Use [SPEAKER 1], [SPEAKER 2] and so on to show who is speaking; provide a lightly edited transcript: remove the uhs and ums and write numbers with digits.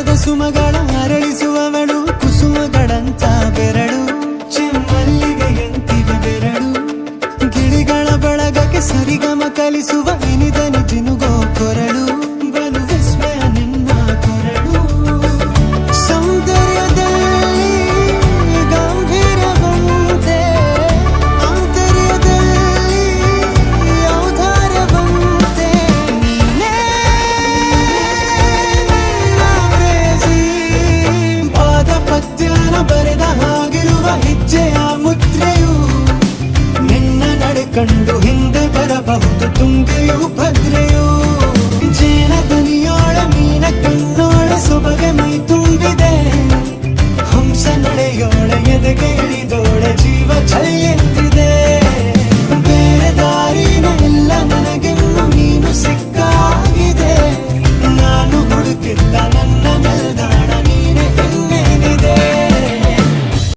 [SPEAKER 1] ಸುಖದ ಸುಮಗಳ ಅರಳಿಸುವವಳು ಕುಸುಮಗಳಂತ ಬೆರಳು ಚೆಮ್ಮಲ್ಲಿಗೆ ಎಂತಿವೆ ಬೆರಳು ಗಿಳಿಗಳ ಬಳಗಕ್ಕೆ ಸರಿಗಮ ಕಲಿಸುವ ಇನಿದ